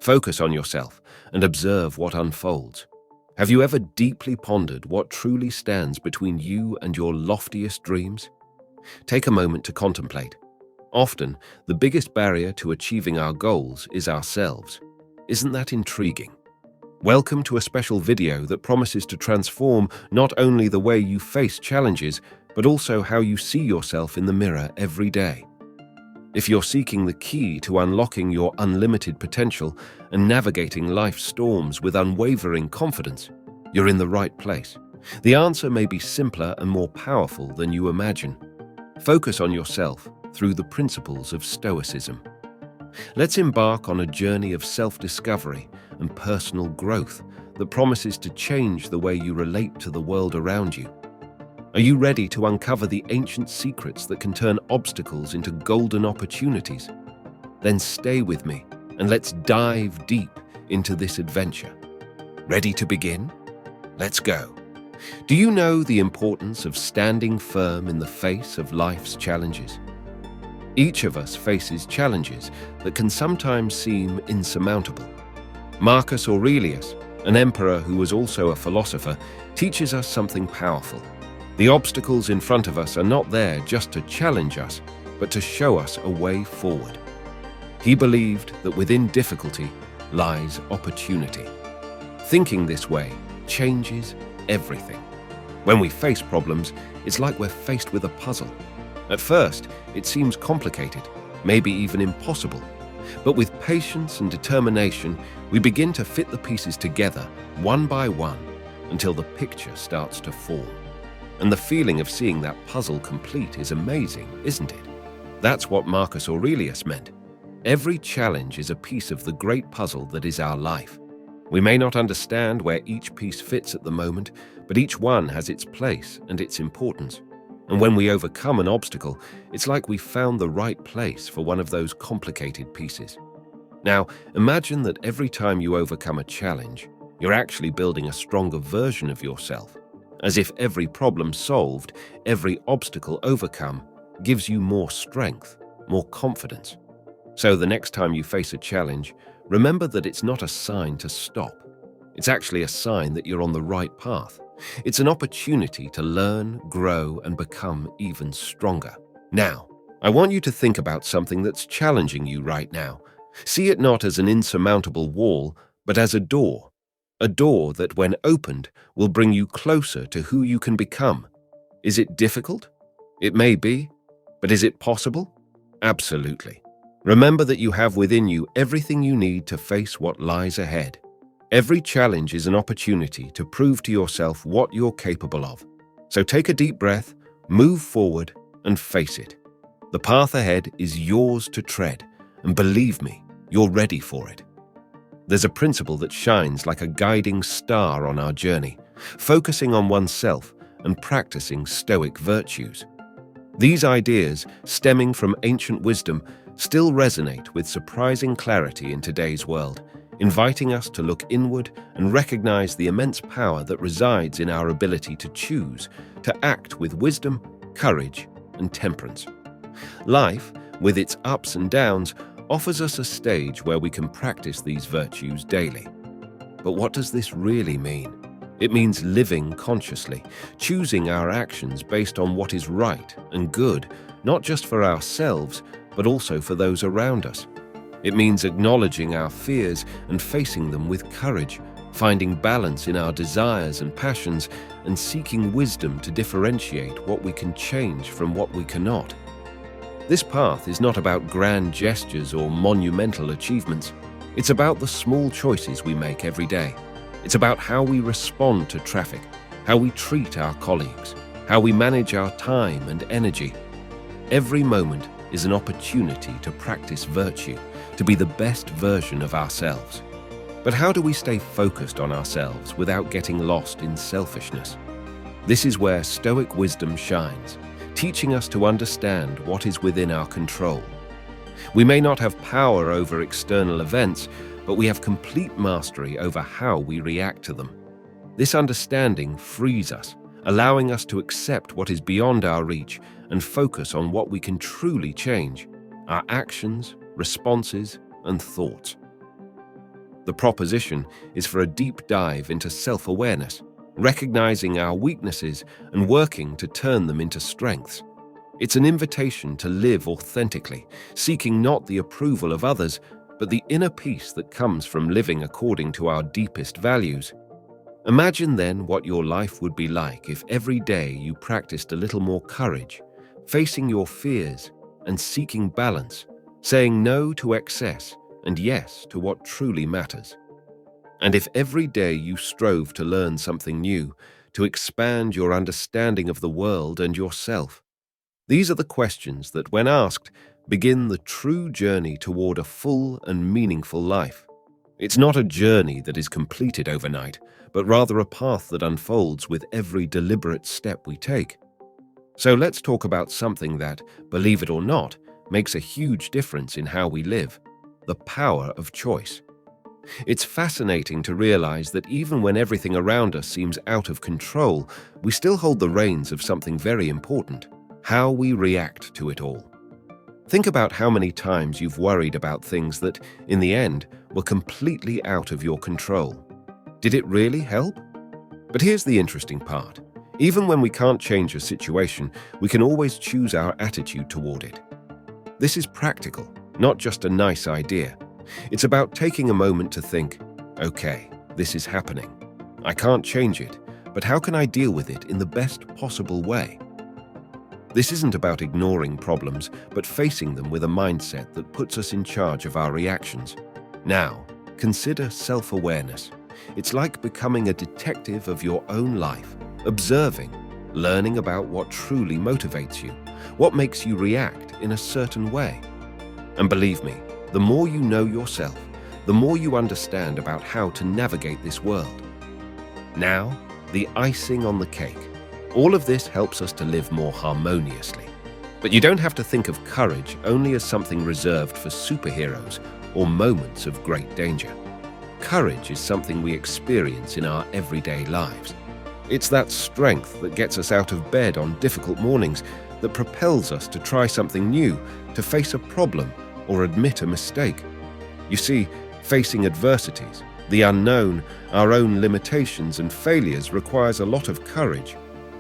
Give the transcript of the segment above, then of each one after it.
Focus on yourself and observe what unfolds. Have you ever deeply pondered what truly stands between you and your loftiest dreams? Take a moment to contemplate. Often, the biggest barrier to achieving our goals is ourselves. Isn't that intriguing? Welcome to a special video that promises to transform not only the way you face challenges, but also how you see yourself in the mirror every day. If you're seeking the key to unlocking your unlimited potential and navigating life's storms with unwavering confidence, you're in the right place. The answer may be simpler and more powerful than you imagine. Focus on yourself through the principles of Stoicism. Let's embark on a journey of self-discovery and personal growth that promises to change the way you relate to the world around you. Are you ready to uncover the ancient secrets that can turn obstacles into golden opportunities? Then stay with me and let's dive deep into this adventure. Ready to begin? Let's go. Do you know the importance of standing firm in the face of life's challenges? Each of us faces challenges that can sometimes seem insurmountable. Marcus Aurelius, an emperor who was also a philosopher, teaches us something powerful. The obstacles in front of us are not there just to challenge us, but to show us a way forward. He believed that within difficulty lies opportunity. Thinking this way changes everything. When we face problems, it's like we're faced with a puzzle. At first, it seems complicated, maybe even impossible. But with patience and determination, we begin to fit the pieces together, one by one, until the picture starts to form. And the feeling of seeing that puzzle complete is amazing, isn't it? That's what Marcus Aurelius meant. Every challenge is a piece of the great puzzle that is our life. We may not understand where each piece fits at the moment, but each one has its place and its importance. And when we overcome an obstacle, it's like we found the right place for one of those complicated pieces. Now, imagine that every time you overcome a challenge, you're actually building a stronger version of yourself. As if every problem solved, every obstacle overcome, gives you more strength, more confidence. So the next time you face a challenge, remember that it's not a sign to stop. It's actually a sign that you're on the right path. It's an opportunity to learn, grow, and become even stronger. Now, I want you to think about something that's challenging you right now. See it not as an insurmountable wall, but as a door. A door that, when opened, will bring you closer to who you can become. Is it difficult? It may be. But is it possible? Absolutely. Remember that you have within you everything you need to face what lies ahead. Every challenge is an opportunity to prove to yourself what you're capable of. So take a deep breath, move forward, and face it. The path ahead is yours to tread, and believe me, you're ready for it. There's a principle that shines like a guiding star on our journey, focusing on oneself and practicing Stoic virtues. These ideas, stemming from ancient wisdom, still resonate with surprising clarity in today's world, inviting us to look inward and recognize the immense power that resides in our ability to choose, to act with wisdom, courage, and temperance. Life, with its ups and downs, offers us a stage where we can practice these virtues daily. But what does this really mean? It means living consciously, choosing our actions based on what is right and good, not just for ourselves, but also for those around us. It means acknowledging our fears and facing them with courage, finding balance in our desires and passions, and seeking wisdom to differentiate what we can change from what we cannot. This path is not about grand gestures or monumental achievements. It's about the small choices we make every day. It's about how we respond to traffic, how we treat our colleagues, how we manage our time and energy. Every moment is an opportunity to practice virtue, to be the best version of ourselves. But how do we stay focused on ourselves without getting lost in selfishness? This is where Stoic wisdom shines, teaching us to understand what is within our control. We may not have power over external events, but we have complete mastery over how we react to them. This understanding frees us, allowing us to accept what is beyond our reach and focus on what we can truly change, our actions, responses, and thoughts. The proposition is for a deep dive into self-awareness, recognizing our weaknesses and working to turn them into strengths. It's an invitation to live authentically, seeking not the approval of others, but the inner peace that comes from living according to our deepest values. Imagine then what your life would be like if every day you practiced a little more courage, facing your fears and seeking balance, saying no to excess and yes to what truly matters. And if every day you strove to learn something new, to expand your understanding of the world and yourself. These are the questions that, when asked, begin the true journey toward a full and meaningful life. It's not a journey that is completed overnight, but rather a path that unfolds with every deliberate step we take. So let's talk about something that, believe it or not, makes a huge difference in how we live: the power of choice. It's fascinating to realize that even when everything around us seems out of control, we still hold the reins of something very important: how we react to it all. Think about how many times you've worried about things that, in the end, were completely out of your control. Did it really help? But here's the interesting part. Even when we can't change a situation, we can always choose our attitude toward it. This is practical, not just a nice idea. It's about taking a moment to think, okay, this is happening. I can't change it, but how can I deal with it in the best possible way? This isn't about ignoring problems, but facing them with a mindset that puts us in charge of our reactions. Now, consider self-awareness. It's like becoming a detective of your own life, observing, learning about what truly motivates you, what makes you react in a certain way. And believe me, the more you know yourself, the more you understand about how to navigate this world. Now, the icing on the cake. All of this helps us to live more harmoniously. But you don't have to think of courage only as something reserved for superheroes or moments of great danger. Courage is something we experience in our everyday lives. It's that strength that gets us out of bed on difficult mornings, that propels us to try something new, to face a problem, or admit a mistake. You see, facing adversities, the unknown, our own limitations and failures requires a lot of courage.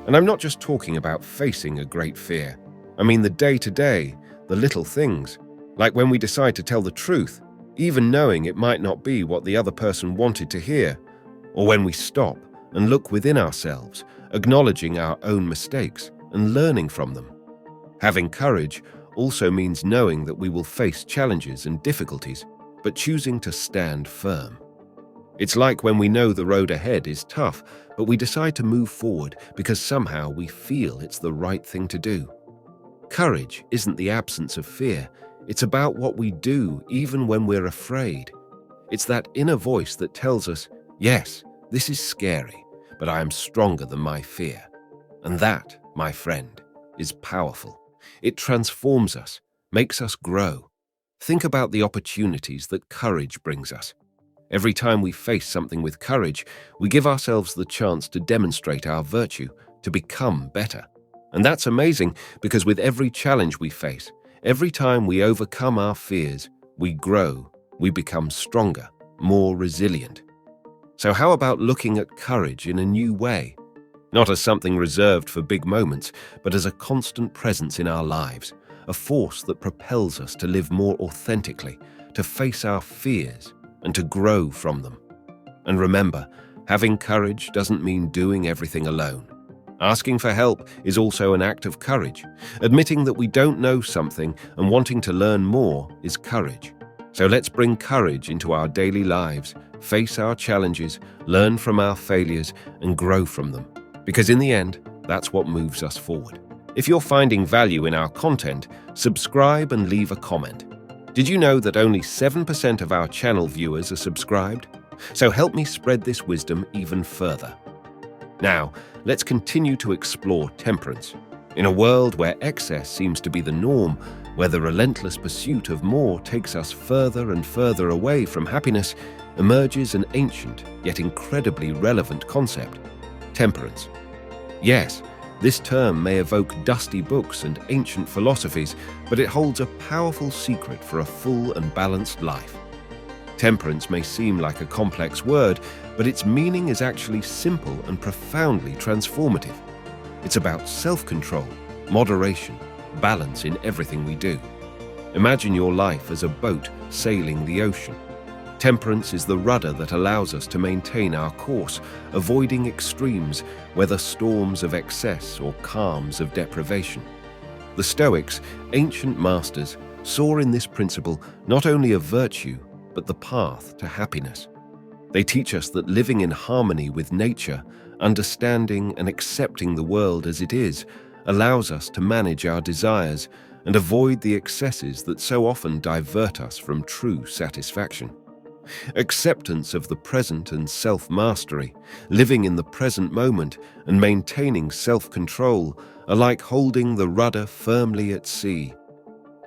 And I'm not just talking about facing a great fear. I mean the day-to-day, the little things, like when we decide to tell the truth, even knowing it might not be what the other person wanted to hear, or when we stop and look within ourselves, acknowledging our own mistakes and learning from them. Having courage also means knowing that we will face challenges and difficulties, but choosing to stand firm. It's like when we know the road ahead is tough, but we decide to move forward because somehow we feel it's the right thing to do. Courage isn't the absence of fear. It's about what we do even when we're afraid. It's that inner voice that tells us, yes, this is scary, but I am stronger than my fear. And that, my friend, is powerful. It transforms us, makes us grow. Think about the opportunities that courage brings us. Every time we face something with courage, we give ourselves the chance to demonstrate our virtue, to become better. And that's amazing because with every challenge we face, every time we overcome our fears, we grow, we become stronger, more resilient. So how about looking at courage in a new way? Not as something reserved for big moments, but as a constant presence in our lives, a force that propels us to live more authentically, to face our fears, and to grow from them. And remember, having courage doesn't mean doing everything alone. Asking for help is also an act of courage. Admitting that we don't know something and wanting to learn more is courage. So let's bring courage into our daily lives, face our challenges, learn from our failures, and grow from them. Because in the end, that's what moves us forward. If you're finding value in our content, subscribe and leave a comment. Did you know that only 7% of our channel viewers are subscribed? So help me spread this wisdom even further. Now, let's continue to explore temperance. In a world where excess seems to be the norm, where the relentless pursuit of more takes us further and further away from happiness, emerges an ancient yet incredibly relevant concept: temperance. Yes, this term may evoke dusty books and ancient philosophies, but it holds a powerful secret for a full and balanced life. Temperance may seem like a complex word, but its meaning is actually simple and profoundly transformative. It's about self-control, moderation, balance in everything we do. Imagine your life as a boat sailing the ocean. Temperance is the rudder that allows us to maintain our course, avoiding extremes, whether storms of excess or calms of deprivation. The Stoics, ancient masters, saw in this principle not only a virtue, but the path to happiness. They teach us that living in harmony with nature, understanding and accepting the world as it is, allows us to manage our desires and avoid the excesses that so often divert us from true satisfaction. Acceptance of the present and self-mastery, living in the present moment and maintaining self-control are like holding the rudder firmly at sea.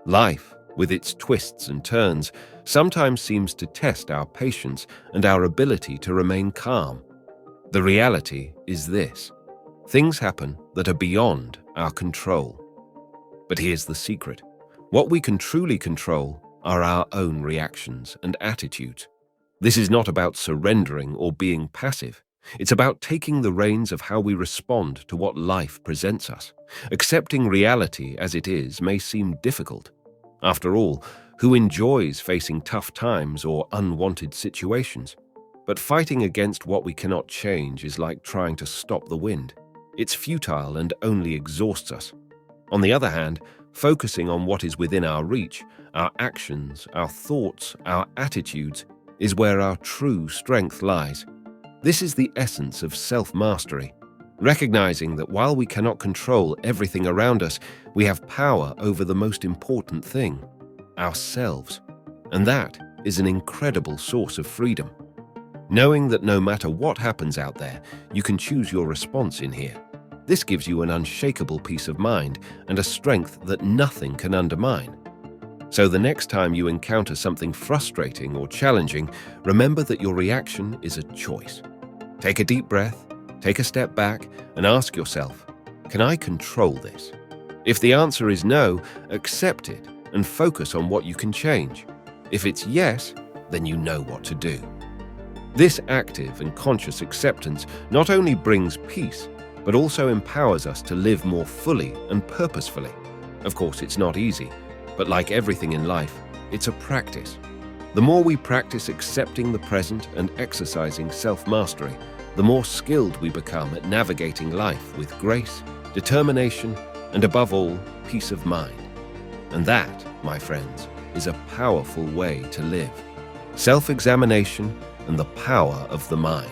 Life, with its twists and turns, sometimes seems to test our patience and our ability to remain calm. The reality is this: things happen that are beyond our control. But here's the secret. What we can truly control are our own reactions and attitudes. This is not about surrendering or being passive. It's about taking the reins of how we respond to what life presents us. Accepting reality as it is may seem difficult. After all, who enjoys facing tough times or unwanted situations? But fighting against what we cannot change is like trying to stop the wind. It's futile and only exhausts us. On the other hand, focusing on what is within our reach, our actions, our thoughts, our attitudes, is where our true strength lies. This is the essence of self-mastery, recognizing that while we cannot control everything around us, we have power over the most important thing, ourselves. And that is an incredible source of freedom. Knowing that no matter what happens out there, you can choose your response in here. This gives you an unshakable peace of mind and a strength that nothing can undermine. So the next time you encounter something frustrating or challenging, remember that your reaction is a choice. Take a deep breath, take a step back, and ask yourself, can I control this? If the answer is no, accept it and focus on what you can change. If it's yes, then you know what to do. This active and conscious acceptance not only brings peace, but also empowers us to live more fully and purposefully. Of course, it's not easy, but like everything in life, it's a practice. The more we practice accepting the present and exercising self-mastery, the more skilled we become at navigating life with grace, determination, and above all, peace of mind. And that, my friends, is a powerful way to live. Self-examination and the power of the mind.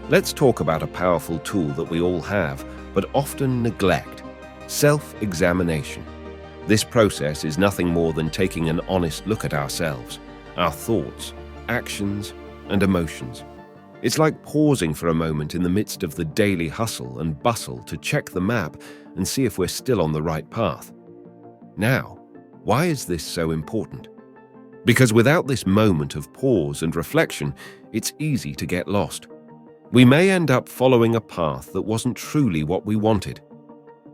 Let's talk about a powerful tool that we all have, but often neglect: self-examination. This process is nothing more than taking an honest look at ourselves, our thoughts, actions, and emotions. It's like pausing for a moment in the midst of the daily hustle and bustle to check the map and see if we're still on the right path. Now, why is this so important? Because without this moment of pause and reflection, it's easy to get lost. We may end up following a path that wasn't truly what we wanted.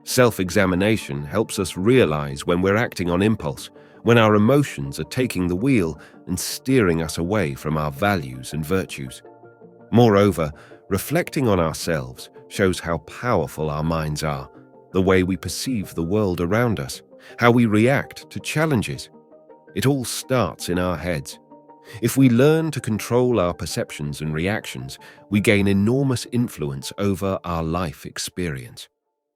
Self-examination helps us realize when we're acting on impulse, when our emotions are taking the wheel and steering us away from our values and virtues. Moreover, reflecting on ourselves shows how powerful our minds are, the way we perceive the world around us, how we react to challenges. It all starts in our heads. If we learn to control our perceptions and reactions, we gain enormous influence over our life experience.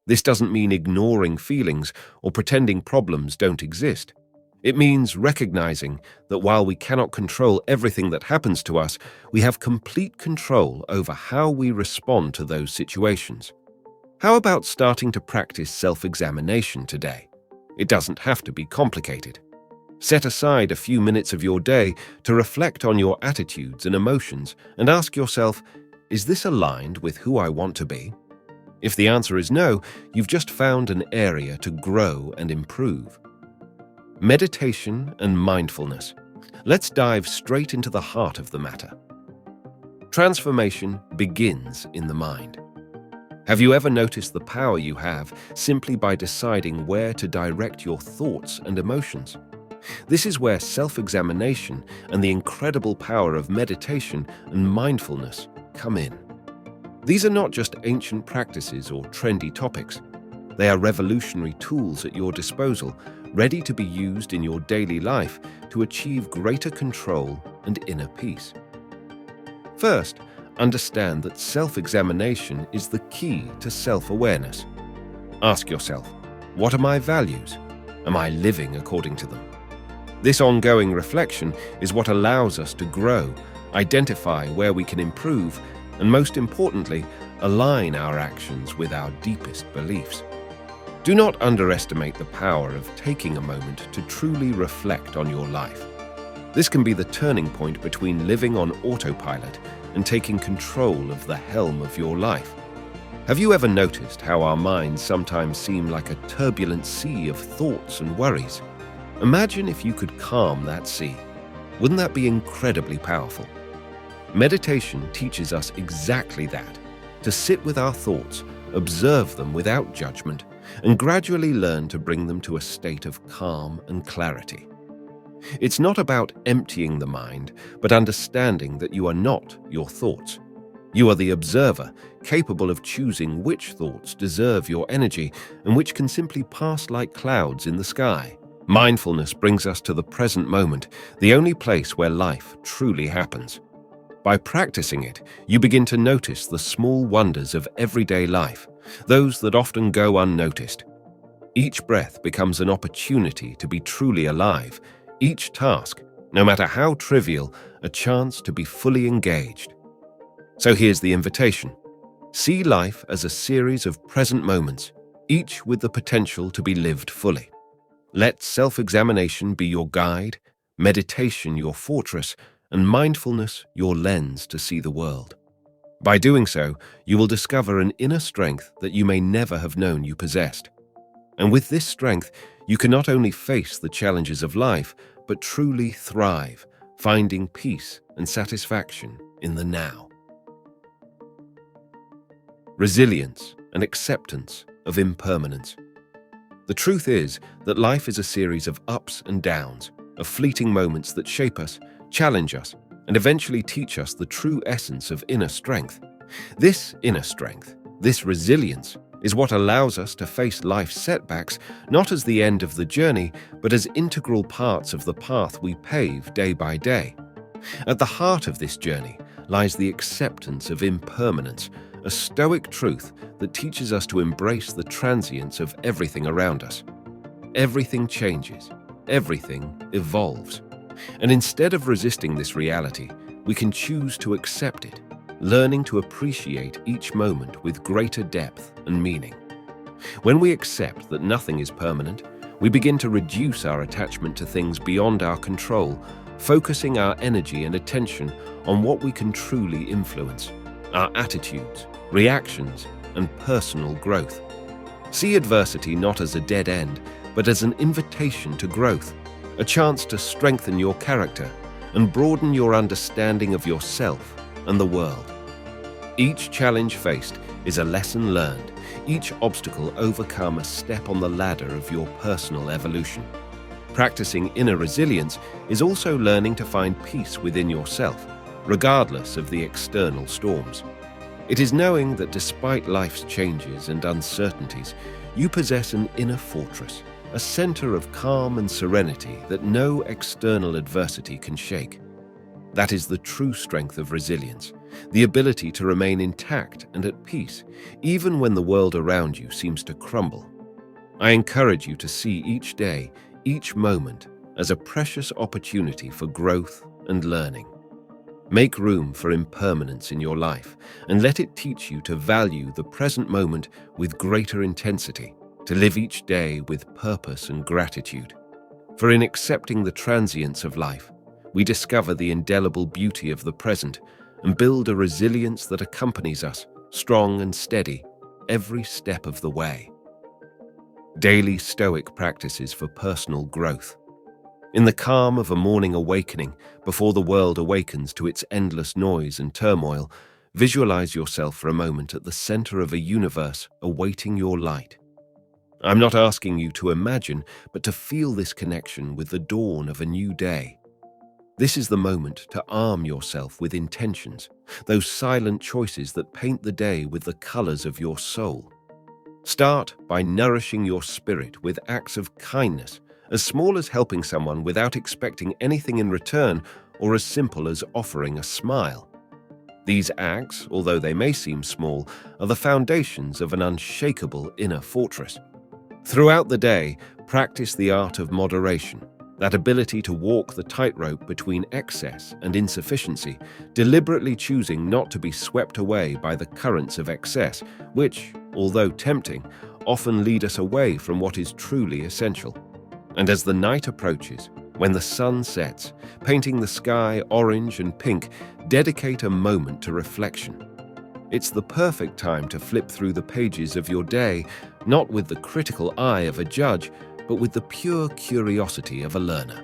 This doesn't mean ignoring feelings or pretending problems don't exist. It means recognizing that while we cannot control everything that happens to us, we have complete control over how we respond to those situations. How about starting to practice self-examination today? It doesn't have to be complicated. Set aside a few minutes of your day to reflect on your attitudes and emotions and ask yourself, is this aligned with who I want to be? If the answer is no, you've just found an area to grow and improve. Meditation and mindfulness. Let's dive straight into the heart of the matter. Transformation begins in the mind. Have you ever noticed the power you have simply by deciding where to direct your thoughts and emotions? This is where self-examination and the incredible power of meditation and mindfulness come in. These are not just ancient practices or trendy topics. They are revolutionary tools at your disposal, ready to be used in your daily life to achieve greater control and inner peace. First, understand that self-examination is the key to self-awareness. Ask yourself, what are my values? Am I living according to them? This ongoing reflection is what allows us to grow, identify where we can improve, and most importantly, align our actions with our deepest beliefs. Do not underestimate the power of taking a moment to truly reflect on your life. This can be the turning point between living on autopilot and taking control of the helm of your life. Have you ever noticed how our minds sometimes seem like a turbulent sea of thoughts and worries? Imagine if you could calm that sea. Wouldn't that be incredibly powerful? Meditation teaches us exactly that, to sit with our thoughts, observe them without judgment, and gradually learn to bring them to a state of calm and clarity. It's not about emptying the mind, but understanding that you are not your thoughts. You are the observer, capable of choosing which thoughts deserve your energy and which can simply pass like clouds in the sky. Mindfulness brings us to the present moment, the only place where life truly happens. By practicing it, you begin to notice the small wonders of everyday life, those that often go unnoticed. Each breath becomes an opportunity to be truly alive, each task, no matter how trivial, a chance to be fully engaged. So here's the invitation. See life as a series of present moments, each with the potential to be lived fully. Let self-examination be your guide, meditation your fortress, and mindfulness your lens to see the world. By doing so, you will discover an inner strength that you may never have known you possessed. And with this strength, you can not only face the challenges of life, but truly thrive, finding peace and satisfaction in the now. Resilience and acceptance of impermanence. The truth is that life is a series of ups and downs, of fleeting moments that shape us, challenge us, and eventually teach us the true essence of inner strength. This inner strength, this resilience, is what allows us to face life's setbacks not as the end of the journey, but as integral parts of the path we pave day by day. At the heart of this journey lies the acceptance of impermanence, a Stoic truth that teaches us to embrace the transience of everything around us. Everything changes, everything evolves. And instead of resisting this reality, we can choose to accept it, learning to appreciate each moment with greater depth and meaning. When we accept that nothing is permanent, we begin to reduce our attachment to things beyond our control, focusing our energy and attention on what we can truly influence, our attitudes, reactions, and personal growth. See adversity not as a dead end, but as an invitation to growth, a chance to strengthen your character and broaden your understanding of yourself and the world. Each challenge faced is a lesson learned, each obstacle overcome a step on the ladder of your personal evolution. Practicing inner resilience is also learning to find peace within yourself, regardless of the external storms. It is knowing that despite life's changes and uncertainties, you possess an inner fortress, a center of calm and serenity that no external adversity can shake. That is the true strength of resilience, the ability to remain intact and at peace, even when the world around you seems to crumble. I encourage you to see each day, each moment, as a precious opportunity for growth and learning. Make room for impermanence in your life and let it teach you to value the present moment with greater intensity, to live each day with purpose and gratitude. For in accepting the transience of life, we discover the indelible beauty of the present and build a resilience that accompanies us, strong and steady, every step of the way. Daily Stoic practices for personal growth. In the calm of a morning awakening, before the world awakens to its endless noise and turmoil, visualize yourself for a moment at the center of a universe awaiting your light. I'm not asking you to imagine, but to feel this connection with the dawn of a new day. This is the moment to arm yourself with intentions, those silent choices that paint the day with the colors of your soul. Start by nourishing your spirit with acts of kindness, as small as helping someone without expecting anything in return, or as simple as offering a smile. These acts, although they may seem small, are the foundations of an unshakable inner fortress. Throughout the day, practice the art of moderation, that ability to walk the tightrope between excess and insufficiency, deliberately choosing not to be swept away by the currents of excess, which, although tempting, often lead us away from what is truly essential. And as the night approaches, when the sun sets, painting the sky orange and pink, dedicate a moment to reflection. It's the perfect time to flip through the pages of your day, not with the critical eye of a judge, but with the pure curiosity of a learner.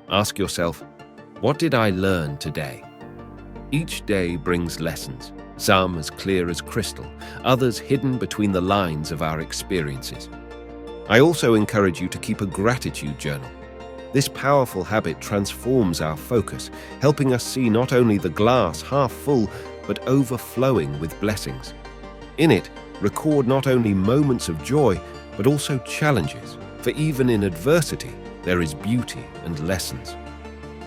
Ask yourself, what did I learn today? Each day brings lessons, some as clear as crystal, others hidden between the lines of our experiences. I also encourage you to keep a gratitude journal. This powerful habit transforms our focus, helping us see not only the glass half full, but overflowing with blessings. In it, record not only moments of joy, but also challenges, for even in adversity, there is beauty and lessons.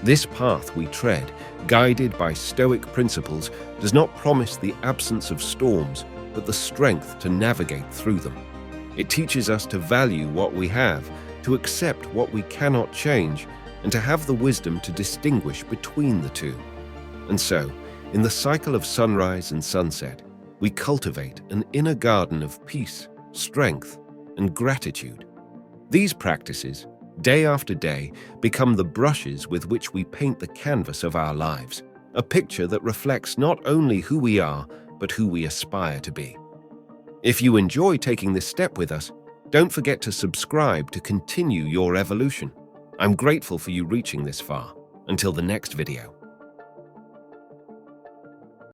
This path we tread, guided by Stoic principles, does not promise the absence of storms, but the strength to navigate through them. It teaches us to value what we have, to accept what we cannot change, and to have the wisdom to distinguish between the two. And so, in the cycle of sunrise and sunset, we cultivate an inner garden of peace, strength, and gratitude. These practices, day after day, become the brushes with which we paint the canvas of our lives, a picture that reflects not only who we are, but who we aspire to be. If you enjoy taking this step with us, don't forget to subscribe to continue your evolution. I'm grateful for you reaching this far. Until the next video.